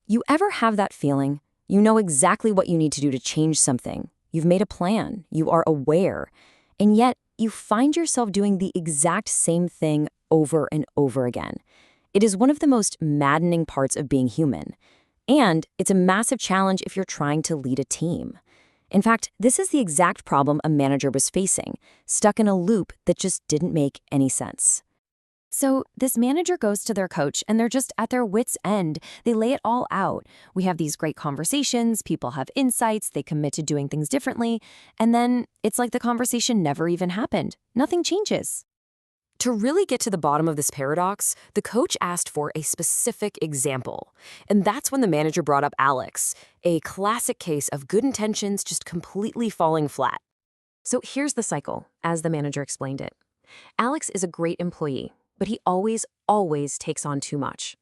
You ever have that feeling? You know exactly what you need to do to change something. You've made a plan. You are aware. And yet, you find yourself doing the exact same thing over and over again. It is one of the most maddening parts of being human. And it's a massive challenge if you're trying to lead a team. In fact, this is the exact problem a manager was facing, stuck in a loop that just didn't make any sense. So this manager goes to their coach and they're just at their wits' end. They lay it all out. We have these great conversations, people have insights, they commit to doing things differently, and then it's like the conversation never even happened. Nothing changes. To really get to the bottom of this paradox, the coach asked for a specific example. And that's when the manager brought up Alex, a classic case of good intentions just completely falling flat. So here's the cycle, as the manager explained it. Alex is a great employee, but he always takes on too much.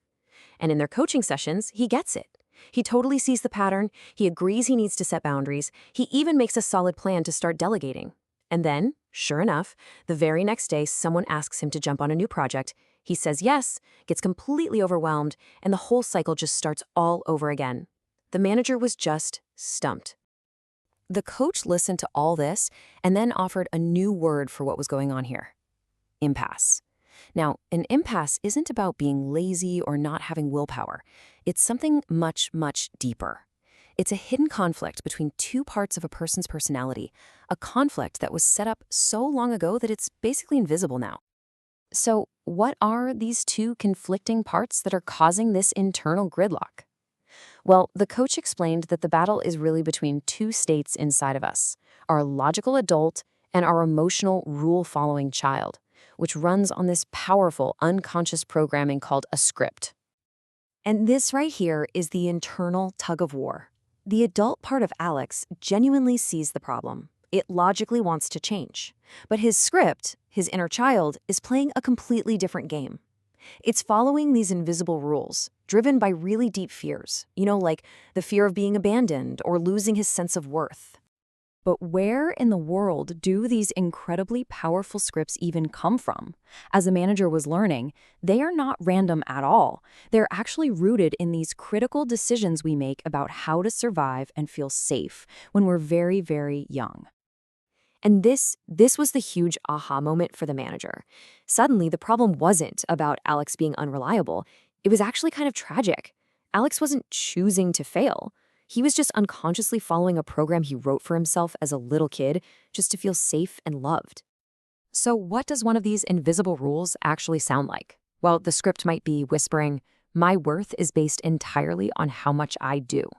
And in their coaching sessions, he gets it. He totally sees the pattern, he agrees he needs to set boundaries, he even makes a solid plan to start delegating. And then, sure enough, the very next day, someone asks him to jump on a new project. He says yes, gets completely overwhelmed, and the whole cycle just starts all over again. The manager was just stumped. The coach listened to all this and then offered a new word for what was going on here: impasse. Now, an impasse isn't about being lazy or not having willpower. It's something much, much deeper. It's a hidden conflict between two parts of a person's personality, a conflict that was set up so long ago that it's basically invisible now. So, what are these two conflicting parts that are causing this internal gridlock? Well, the coach explained that the battle is really between two states inside of us: our logical adult and our emotional, rule-following child, which runs on this powerful, unconscious programming called a script. And this right here is the internal tug-of-war. The adult part of Alex genuinely sees the problem. It logically wants to change. But his script, his inner child, is playing a completely different game. It's following these invisible rules, driven by really deep fears, like the fear of being abandoned or losing his sense of worth. But where in the world do these incredibly powerful scripts even come from? As the manager was learning, they are not random at all. They're actually rooted in these critical decisions we make about how to survive and feel safe when we're very, very young. And this was the huge aha moment for the manager. Suddenly, the problem wasn't about Alex being unreliable. It was actually kind of tragic. Alex wasn't choosing to fail. He was just unconsciously following a program he wrote for himself as a little kid just to feel safe and loved. So what does one of these invisible rules actually sound like? Well, the script might be whispering, "My worth is based entirely on how much I do."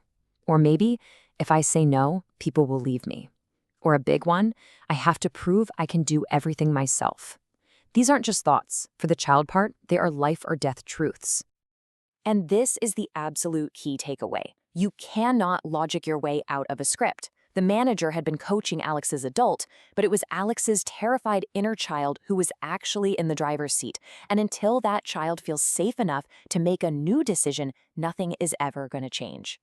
Or maybe, "If I say no, people will leave me." Or a big one, "I have to prove I can do everything myself." These aren't just thoughts. For the child part, they are life or death truths. And this is the absolute key takeaway. You cannot logic your way out of a script. The manager had been coaching Alex's adult, but it was Alex's terrified inner child who was actually in the driver's seat. And until that child feels safe enough to make a new decision, nothing is ever going to change.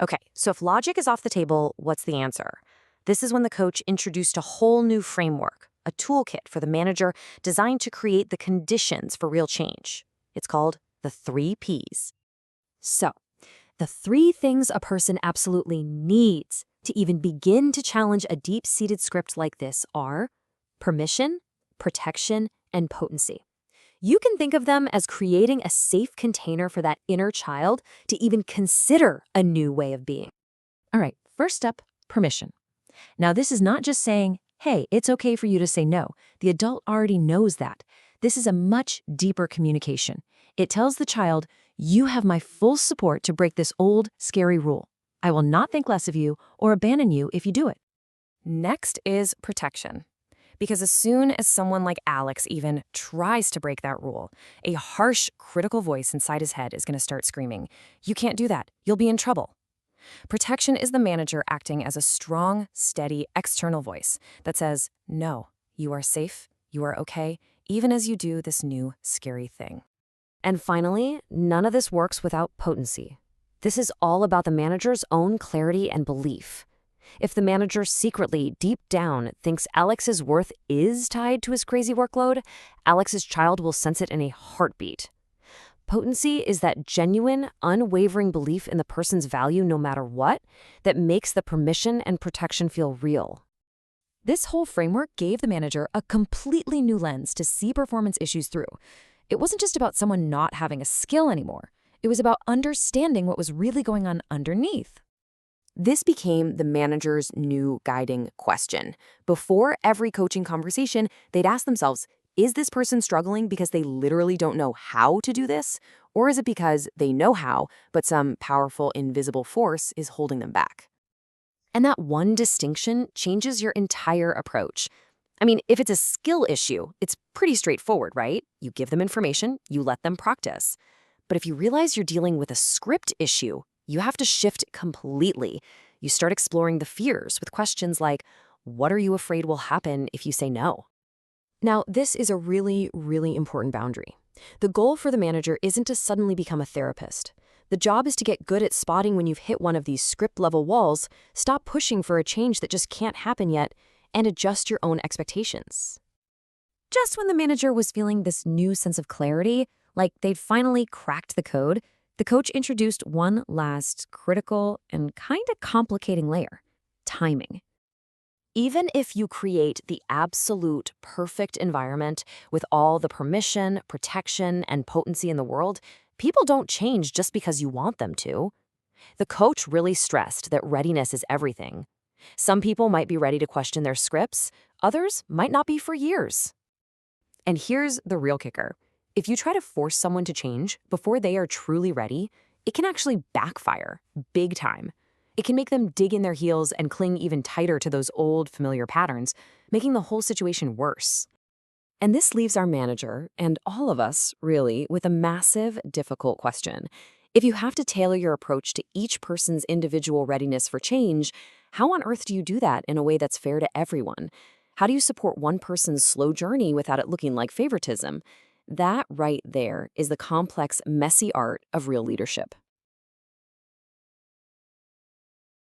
Okay, so if logic is off the table, what's the answer? This is when the coach introduced a whole new framework, a toolkit for the manager designed to create the conditions for real change. It's called the 3 Ps. So, the 3 things a person absolutely needs to even begin to challenge a deep-seated script like this are permission, protection, and potency. You can think of them as creating a safe container for that inner child to even consider a new way of being. All right, first up, permission. Now, this is not just saying, "Hey, it's okay for you to say no." The adult already knows that. This is a much deeper communication. It tells the child, "You have my full support to break this old, scary rule. I will not think less of you or abandon you if you do it." Next is protection. Because as soon as someone like Alex even tries to break that rule, a harsh, critical voice inside his head is going to start screaming, "You can't do that. You'll be in trouble." Protection is the manager acting as a strong, steady, external voice that says, "No, you are safe, you are okay, even as you do this new, scary thing." And finally, none of this works without potency. This is all about the manager's own clarity and belief. If the manager secretly, deep down, thinks Alex's worth is tied to his crazy workload, Alex's child will sense it in a heartbeat. Potency is that genuine, unwavering belief in the person's value no matter what that makes the permission and protection feel real. This whole framework gave the manager a completely new lens to see performance issues through. It wasn't just about someone not having a skill anymore. It was about understanding what was really going on underneath. This became the manager's new guiding question. Before every coaching conversation, they'd ask themselves, is this person struggling because they literally don't know how to do this? Or is it because they know how, but some powerful, invisible force is holding them back? And that one distinction changes your entire approach. I mean, if it's a skill issue, it's pretty straightforward, right? You give them information, you let them practice. But if you realize you're dealing with a script issue, you have to shift completely. You start exploring the fears with questions like, what are you afraid will happen if you say no? Now, this is a really, really important boundary. The goal for the manager isn't to suddenly become a therapist. The job is to get good at spotting when you've hit one of these script-level walls, stop pushing for a change that just can't happen yet, and adjust your own expectations. Just when the manager was feeling this new sense of clarity, like they'd finally cracked the code, the coach introduced one last critical and kind of complicating layer: timing. Even if you create the absolute perfect environment with all the permission, protection, and potency in the world, people don't change just because you want them to. The coach really stressed that readiness is everything. Some people might be ready to question their scripts, others might not be for years. And here's the real kicker. If you try to force someone to change before they are truly ready, it can actually backfire big time. It can make them dig in their heels and cling even tighter to those old, familiar patterns, making the whole situation worse. And this leaves our manager, and all of us, really, with a massive, difficult question. If you have to tailor your approach to each person's individual readiness for change, how on earth do you do that in a way that's fair to everyone? How do you support one person's slow journey without it looking like favoritism? That right there is the complex, messy art of real leadership.